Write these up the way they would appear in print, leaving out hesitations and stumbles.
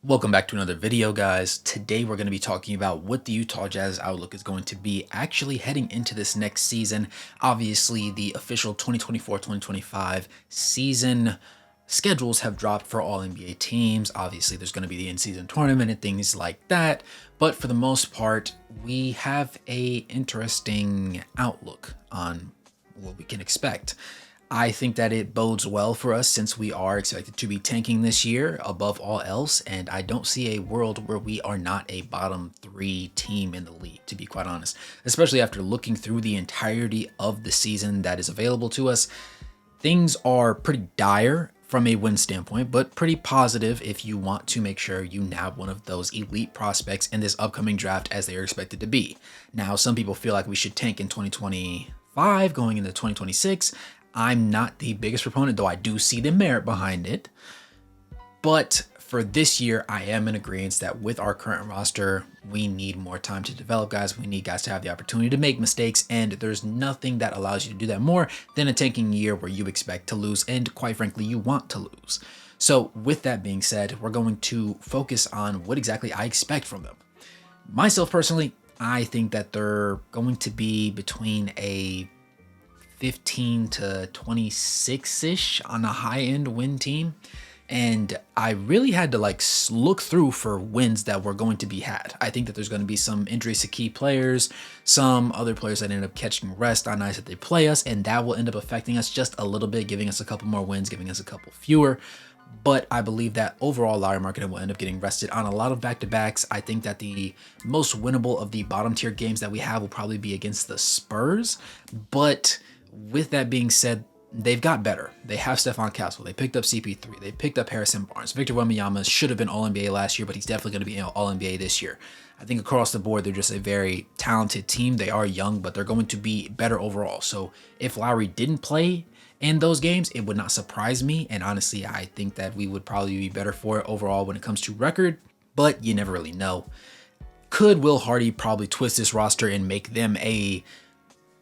Welcome back to another video, guys. Today we're going to be talking about what the Utah Jazz outlook is going to be actually heading into this next season. Obviously, the official 2024-2025 season schedules have dropped for all NBA teams. Obviously, there's going to be the in-season tournament and things like that. But for the most part, we have a interesting outlook on what we can expect. I think that it bodes well for us since we are expected to be tanking this year above all else, and I don't see a world where we are not a bottom three team in the league, to be quite honest, especially after looking through the entirety of the season that is available to us. Things are pretty dire from a win standpoint, but pretty positive if you want to make sure you nab one of those elite prospects in this upcoming draft as they are expected to be. Now, some people feel like we should tank in 2025 going into 2026. I'm not the biggest proponent, though I do see the merit behind it. But for this year, I am in agreement that with our current roster, we need more time to develop guys. We need guys to have the opportunity to make mistakes, and there's nothing that allows you to do that more than a tanking year where you expect to lose, and quite frankly, you want to lose. So with that being said, we're going to focus on what exactly I expect from them. Myself personally, I think that they're going to be between a 15 to 26-ish on a high-end win team. And I really had to look through for wins that were going to be had. I think that there's going to be some injuries to key players, some other players that end up catching rest on nights that they play us, and that will end up affecting us just a little bit, giving us a couple more wins, giving us a couple fewer. But I believe that overall Lauri Markkanen will end up getting rested on a lot of back-to-backs. I think that the most winnable of the bottom tier games that we have will probably be against the Spurs. But with that being said, they've got better. They have Stephon Castle. They picked up CP3. They picked up Harrison Barnes. Victor Wembanyama should have been All-NBA last year, but he's definitely going to be All-NBA this year. I think across the board, they're just a very talented team. They are young, but they're going to be better overall. So if Lauri didn't play in those games, it would not surprise me. And honestly, I think that we would probably be better for it overall when it comes to record, but you never really know. Could Will Hardy probably twist this roster and make them a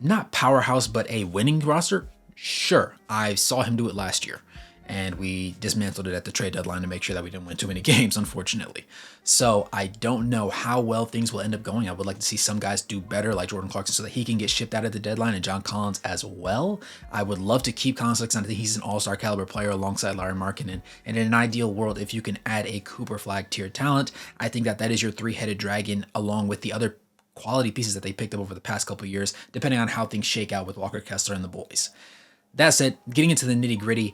not powerhouse, but a winning roster? Sure. I saw him do it last year, and we dismantled it at the trade deadline to make sure that we didn't win too many games, unfortunately. So I don't know how well things will end up going. I would like to see some guys do better, like Jordan Clarkson, so that he can get shipped out at the deadline, and John Collins as well. I would love to keep Collins. I think he's an all-star caliber player alongside Lauri Markkanen. And in an ideal world, if you can add a Cooper Flag tier talent, I think that is your three-headed dragon along with the other quality pieces that they picked up over the past couple of years, depending on how things shake out with Walker Kessler and the boys. That said, getting into the nitty gritty,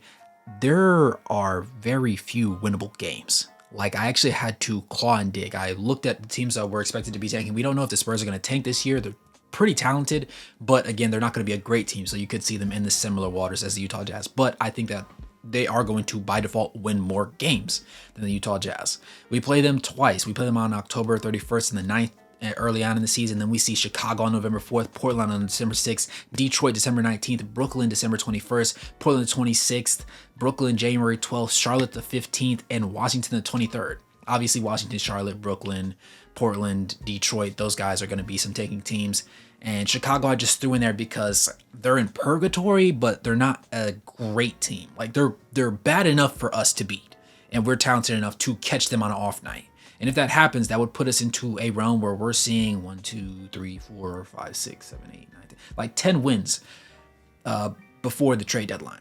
there are very few winnable games. I actually had to claw and dig. I looked at the teams that were expected to be tanking. We don't know if the Spurs are going to tank this year. They're pretty talented, but again, they're not going to be a great team. So you could see them in the similar waters as the Utah Jazz. But I think that they are going to, by default, win more games than the Utah Jazz. We play them twice. We play them on October 31st and the 9th. Early on in the season. Then we see Chicago on November 4th, Portland on December 6th, Detroit December 19th, Brooklyn December 21st, Portland the 26th, Brooklyn January 12th, Charlotte the 15th, and Washington the 23rd. Obviously, Washington, Charlotte, Brooklyn, Portland, Detroit, those guys are going to be some taking teams. And Chicago I just threw in there because they're in purgatory, but they're not a great team. They're bad enough for us to beat, and we're talented enough to catch them on an off night. And if that happens, that would put us into a realm where we're seeing 1, 2, 3, 4, 5, 6, 7, 8, 9, 10, 10 wins before the trade deadline.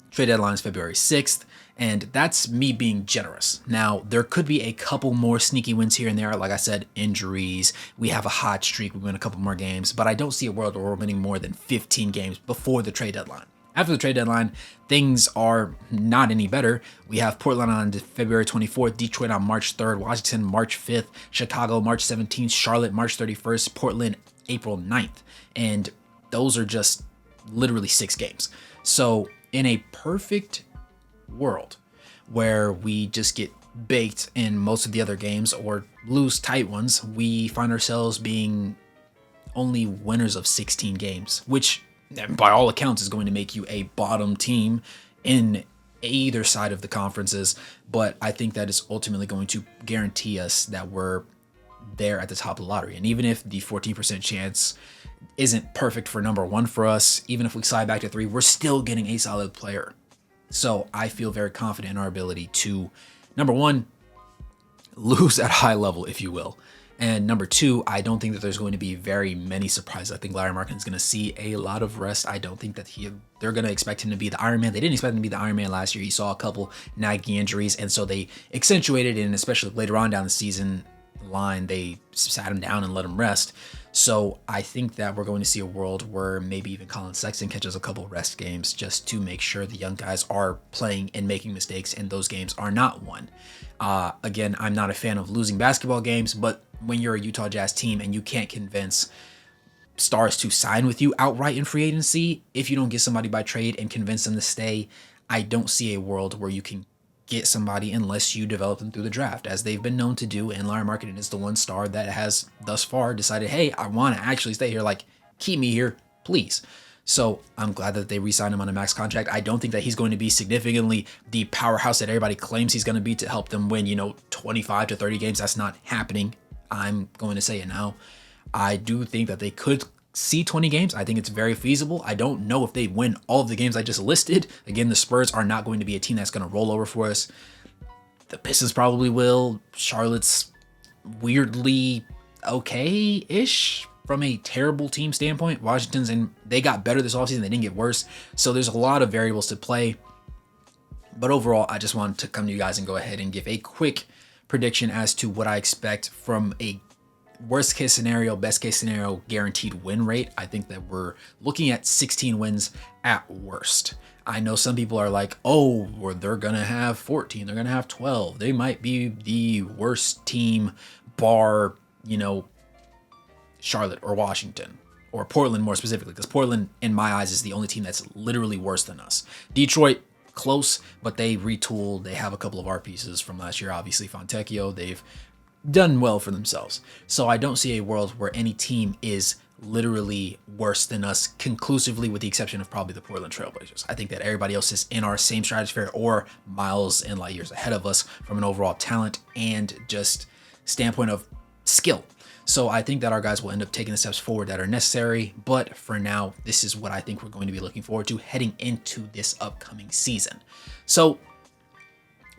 Trade deadline is February 6th, and that's me being generous. Now, there could be a couple more sneaky wins here and there. Like I said, injuries. We have a hot streak. We win a couple more games, but I don't see a world where we're winning more than 15 games before the trade deadline. After the trade deadline, things are not any better. We have Portland on February 24th, Detroit on March 3rd, Washington March 5th, Chicago March 17th, Charlotte March 31st, Portland April 9th. And those are just literally 6 games. So in a perfect world where we just get baked in most of the other games or lose tight ones, we find ourselves being only winners of 16 games, which by all accounts is going to make you a bottom team in either side of the conferences. But I think that is ultimately going to guarantee us that we're there at the top of the lottery. And even if the 14% chance isn't perfect for number 1 for us, even if we slide back to 3, we're still getting a solid player. So I feel very confident in our ability to, number 1, lose at a high level, if you will. And number two, I don't think that there's going to be very many surprises. I think Larry Markkinen's going to see a lot of rest. I don't think that they're going to expect him to be the Iron Man. They didn't expect him to be the Iron Man last year. He saw a couple nagging injuries, and so they accentuated it, and especially later on down the season line, they sat him down and let him rest. So I think that we're going to see a world where maybe even Colin Sexton catches a couple rest games just to make sure the young guys are playing and making mistakes, and those games are not won. Again, I'm not a fan of losing basketball games, but when you're a Utah Jazz team and you can't convince stars to sign with you outright in free agency, if you don't get somebody by trade and convince them to stay, I don't see a world where you can get somebody unless you develop them through the draft, as they've been known to do. And Larry Markkinen is the one star that has thus far decided, hey, I want to actually stay here. Like, keep me here, please. So I'm glad that they re-signed him on a max contract. I don't think that he's going to be significantly the powerhouse that everybody claims he's going to be to help them win, 25 to 30 games. That's not happening. I'm going to say it now. I do think that they could see 20 games. I think it's very feasible. I don't know if they win all of the games I just listed. Again, the Spurs are not going to be a team that's going to roll over for us. The Pistons probably will. Charlotte's weirdly okay-ish from a terrible team standpoint. Washington's, and they got better this offseason. They didn't get worse. So there's a lot of variables to play. But overall, I just wanted to come to you guys and go ahead and give a quick prediction as to what I expect from a worst case scenario, best case scenario, guaranteed win rate. I think that we're looking at 16 wins at worst. I know some people are like, oh, or they're going to have 14. They're going to have 12. They might be the worst team bar, Charlotte or Washington or Portland more specifically, because Portland, in my eyes, is the only team that's literally worse than us. Detroit, close, but they retooled. They have a couple of art pieces from last year. Obviously, Fontecchio, they've done well for themselves. So I don't see a world where any team is literally worse than us conclusively, with the exception of probably the Portland Trailblazers. I think that everybody else is in our same stratosphere or miles and light years ahead of us from an overall talent and just standpoint of skill. So I think that our guys will end up taking the steps forward that are necessary. But for now, this is what I think we're going to be looking forward to heading into this upcoming season. So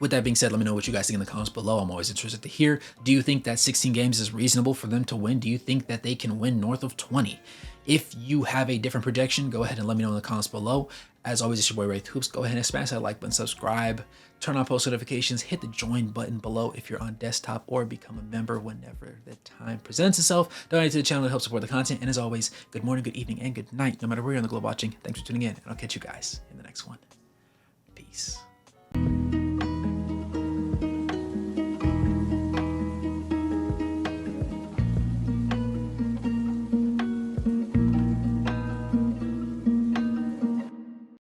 with that being said, let me know what you guys think in the comments below. I'm always interested to hear. Do you think that 16 games is reasonable for them to win? Do you think that they can win north of 20? If you have a different projection, go ahead and let me know in the comments below. As always, it's your boy Wraith Hoops. Go ahead and smash that like button, subscribe, turn on post notifications, hit the join button below if you're on desktop, or become a member whenever the time presents itself. Donate to the channel to help support the content. And as always, good morning, good evening, and good night, no matter where you're on the globe watching. Thanks for tuning in, and I'll catch you guys in the next one. Peace.